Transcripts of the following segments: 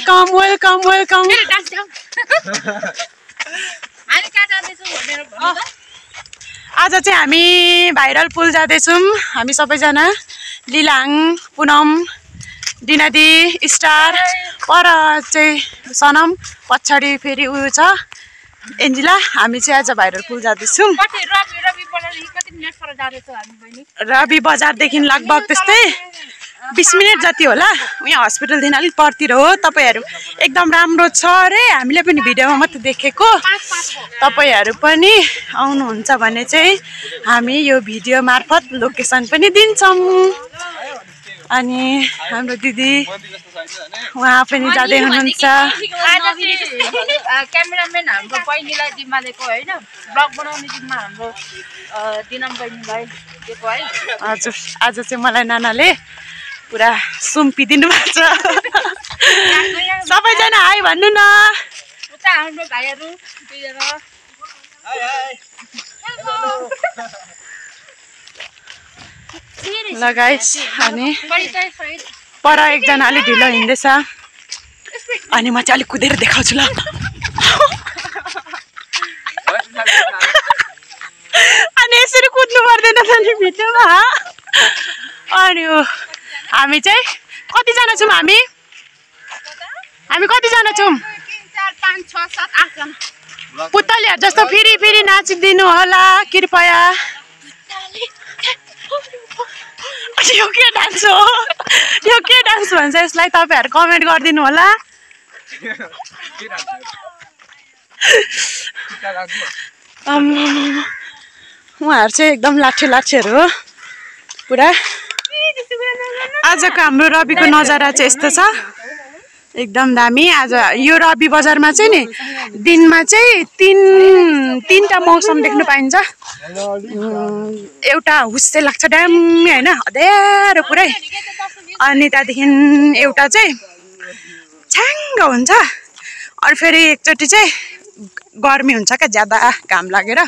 Welcome welcome welcome. आज चाहिँ हामी भाइरल पुल जाँदैछौँ। हामी सबैजना लिलाङ, पुनम, दिनादी, स्टार, पर चाहिँ सनम, पछाडि फेरि उयो छ एन्जिला। हामी चाहिँ आज भाइरल पुल जाँदैछौँ। रवि बजारदेखि लगभग त्यस्तै 20 मिनट जति होला। यहाँ हस्पिटलदेखि अलिक परतिर हो। तपाईहरू एकदम राम्रो छ अरे, हामीले पनि भिडियोमा मात्रै देखेको। तपाईहरू पनि आउनुहुन्छ भने चाहिँ हामी यो भिडियो मार्फत लोकेसन पनि दिन्छौँ। अनि हाम्रो दिदी उहाँ पनि जाँदै हुनुहुन्छ। क्यामेराम्यान हाम्रो बहिनीलाई जिम्मा दिएको हैन, ब्लग बनाउने जिम्मा हाम्रो दिनम बहिनीलाई दिएको है। हजुर, आज चाहिँ मलाई नानाले पुरा सुम्पिदिनु भएको छ। सबैजना हाई भन्नु न। उता हाम्रो भाइहरू दुईजना हाई हाई। ल गाइस, अनि पर एकजना अलि ढिलो हिँड्दैछ अनि म चाहिँ अलिक कुदेर देखाउँछु ल। अनि यसरी कुद्नु पर्दैन त नि भिडियोमा। अनि हामी चाहिँ कतिजना छौँ? हामी कतिजना छौँ? 3, 4, 5, 6, 7, 8 जना। पुतलीहरू जस्तो फेरि फेरि नाचिदिनु होला कृपया। यो के डान्स हो? यो के डान्स भन्छ यसलाई? तपाईहरू कमेन्ट गरिदिनु होला। उहाँहरू चाहिँ एकदम लाठेहरू हो पुरा। आजको हाम्रो रविको नजारा चाहिँ यस्तो छ, एकदम दामी। आज यो रवि बजारमा चाहिँ नि दिनमा चाहिँ तीनटा मौसम देख्न पाइन्छ। एउटा हुस्से लाग्छ ड्यामी होइन, अँध्यारो पुरै। अनि त्यहाँदेखि एउटा चाहिँ छ्याङ्ग हुन्छ। अनि फेरि एकचोटि चाहिँ गर्मी हुन्छ क्या, ज्यादा घाम लागेर।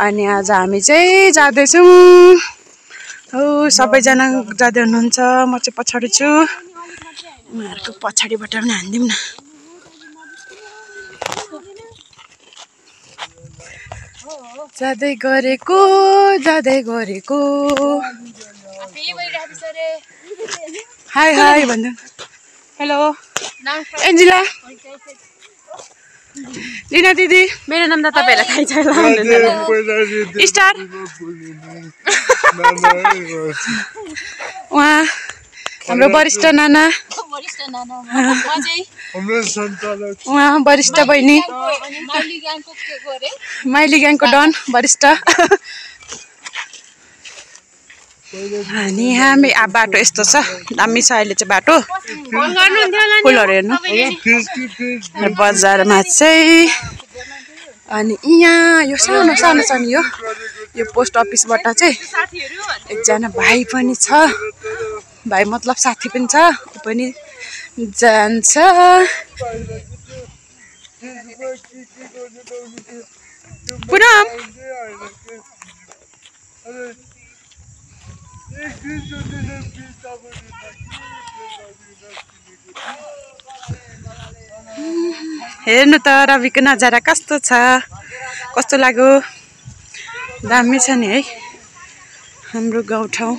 अनि आज हामी चाहिँ जाँदैछौँ। हो, सबैजना जाँदै हुनुहुन्छ, म चाहिँ पछाडि छु। उनीहरूको पछाडिबाट पनि हानिदिउँ न। जाँदै गरेको हाई हाई भन्नु। हेलो एन्जिला, लिना दिदी। मेरो नाम त तपाईँहरूलाई थाहै छ होला। स्टार उहाँ हाम्रो वरिष्ठ नाना, उहाँ वरिष्ठ बहिनी, माइली ग्याङको डन वरिष्ठ। अनि हामी बाटो यस्तो छ, दामी छ अहिले चाहिँ बाटो। फुलहरू हेर्नु बजारमा चाहिँ। अनि यहाँ यो सानो सानो छ नि, यो पोस्ट अफिसबाट चाहिँ एकजना भाइ पनि छ। भाइ मतलब साथी पनि छ, ऊ पनि जान्छ। पुनम हेर्नु त रविको नजारा कस्तो छ, कस्तो लाग्यो? दामी छ नि है हाम्रो गाउँठाउँ।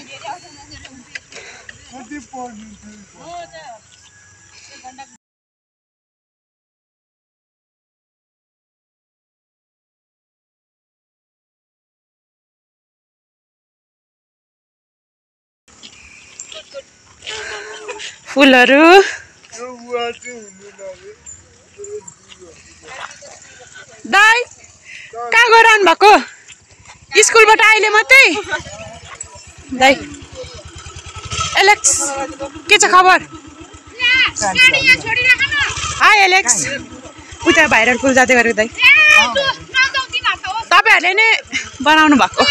फुलहरू दाइ कहाँ गएर आउनु भएको? स्कुलबाट अहिले मात्रै? दाइ एलेक्स के छ खबर? High Alex. उता भाइरल पुल जाँदै गरेको दाइ तपाईँहरूले नै बनाउनु भएको।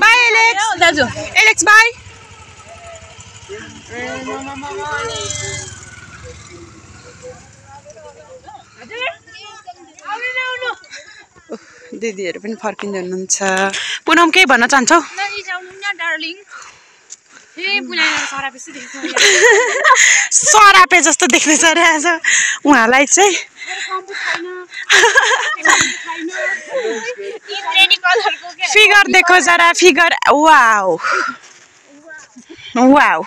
बाई एलेक्स दाजु, एलेक्स बाई। दिदीहरू पनि फर्किँदै हुनुहुन्छ। पुनम केही भन्न चाहन्छौ? सरापे जस्तो देख्दैछ अरे आज उहाँलाई चाहिँ फिगर देखो जरा फिगर वाउ वाउ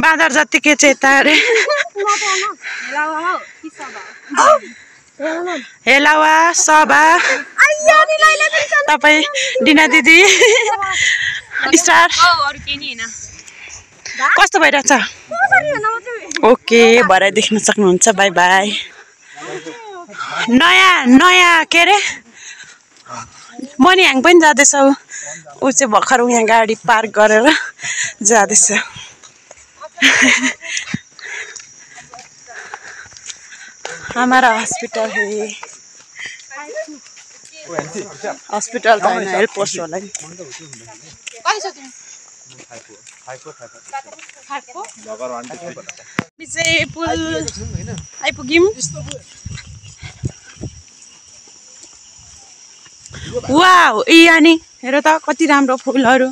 बाँदर जतिकै चाहिँ यता अरे हेलावा सबा तपाईँ डिना दिदी स्टार कस्तो भइरहेछ ओके भरे देख्न सक्नुहुन्छ बाई बाई नयाँ के अरे मनी ह्याङ पनि जाँदैछ ऊ चाहिँ भर्खर यहाँ गाडी पार्क गरेर जाँदैछ हमारा हॉस्पिटल है हॉस्पिटल त हैन हेल्थ पोस्ट होला नि चाहिँ पुल आइपुग्यौँ वाउ यानी हेर त कति राम्रो फुलहरू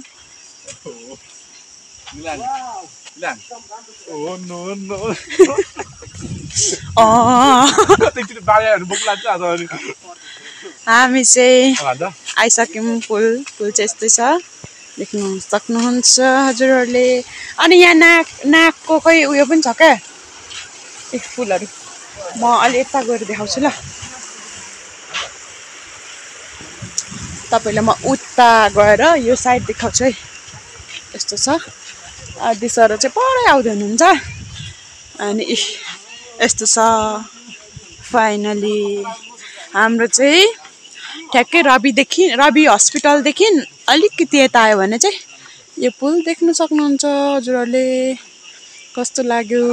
हामी चाहिँ आइसक्यौँ पुल चाहिँ यस्तै छ देख्नु सक्नुहुन्छ हजुरहरूले अनि यहाँ नाकको कोही उयो पनि छ क्या फुलहरू म अलि यता गएर देखाउँछु ल तपाईलाई म उता गएर यो साइड देखाउँछु है यस्तो छ आदि सर चाहिँ पढाइ आउँदै हुनुहुन्छ अनि यस्तो छ फाइनली हाम्रो चाहिँ ठ्याक्कै रवि हस्पिटलदेखि अलिकति यता आयो भने चाहिँ यो पुल देख्न सक्नुहुन्छ हजुरहरूले कस्तो लाग्यो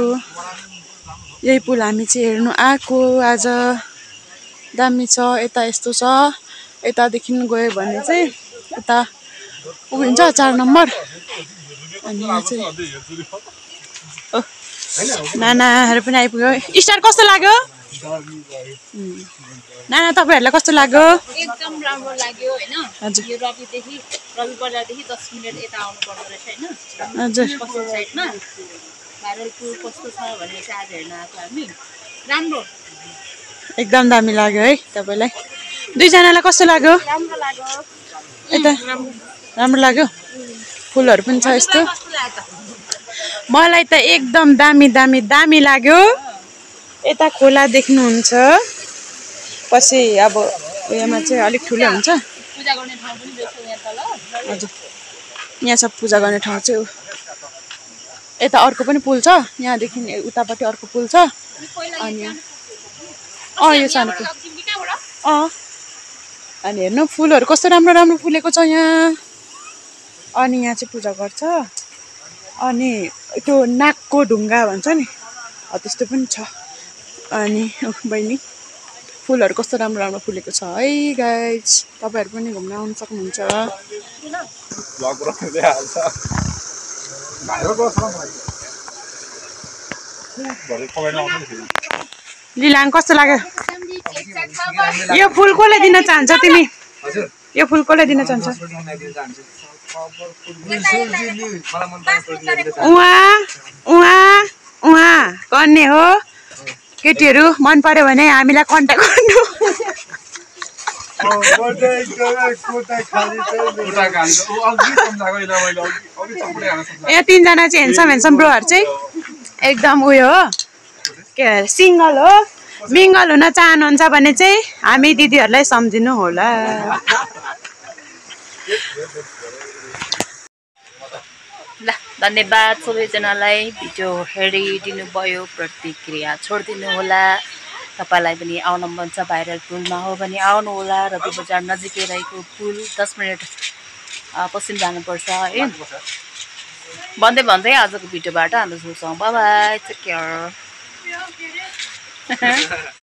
यही पुल हामी चाहिँ हेर्नु आएको आज दामी छ यता यस्तो छ यतादेखि गयो भने चाहिँ यता पुगिन्छ 4 नम्बर अनि यहाँ चाहिँ नानाहरू पनि आइपुग्यो स्टार कस्तो लाग्यो नाना तपाईहरुलाई कस्तो लाग्यो एकदम राम्रो लाग्यो हैन यो रवि बजारदेखि 10 मिनेट यता आउनु पर्दो रहेछ हैन हजुर पश्चिम साइडमा भाइरल पुल कस्तो छ भन्ने चाहिँ आज हेर्न आएको हामी राम्रो एकदम दामी लाग्यो है तपाईलाई दुई जनालाई कस्तो लाग्यो राम्रो लाग्यो यता राम्रो लाग्यो फुलहरु पनि छ यस्तो मलाई त एकदम दामी लाग्यो यता खोला देख्नुहुन्छ पछि अब उयोमा चाहिँ अलिक ठुलो हुन्छ पूजा गर्ने ठाउँ पनि रहेछ यहाँ तल हजुर यहाँ सब पूजा गर्ने ठाउँ चाहिँ यता अर्को पनि पुल छ यहाँदेखि उतापट्टि अर्को पुल छ अनि यो सानो पुल अनि हेर्नु फुलहरु कस्तो राम्रो फुलेको छ यहाँ अनि यहाँ चाहिँ पूजा गर्छ अनि त्यो नाकको ढुङ्गा भन्छ नि त्यस्तो पनि छ अनि बहिनी फुलहरु कस्तो राम्रो फुलेको छ है गाइज तपाईहरु पनि घुम्न आउन सक्नुहुन्छ लिलाङ कस्तो लाग्यो यो फुल कसले दिन चाहन्छ तिमी यो फुल कसले दिन चाहन्छ उहाँ गर्ने हो केटीहरु मन पर्यो भने हामीलाई कन्ट्याक्ट गर्नु यहाँ 3 जना चाहिँ हेन्सम ब्रोहरु चाहिँ एकदम उयो हो के सिंगल हो मिंगल हुन चाहनुहुन्छ भने चाहिँ हामी दिदीहरुलाई सम्झिनु होला ल धन्यवाद सबैजनालाई भिडियो हेरिदिनु भयो प्रतिक्रिया छोडिदिनु होला तपाईलाई पनि आउन मन छ भाइरल पुलमा हो भने आउनु होला रवि बजार नजिकै रहेको पुल 10 मिनेट पश्चिम जानुपर्छ है भन्दै आजको भिडियोबाट हामी छुट्छौं बाइ बाइ टेक केयर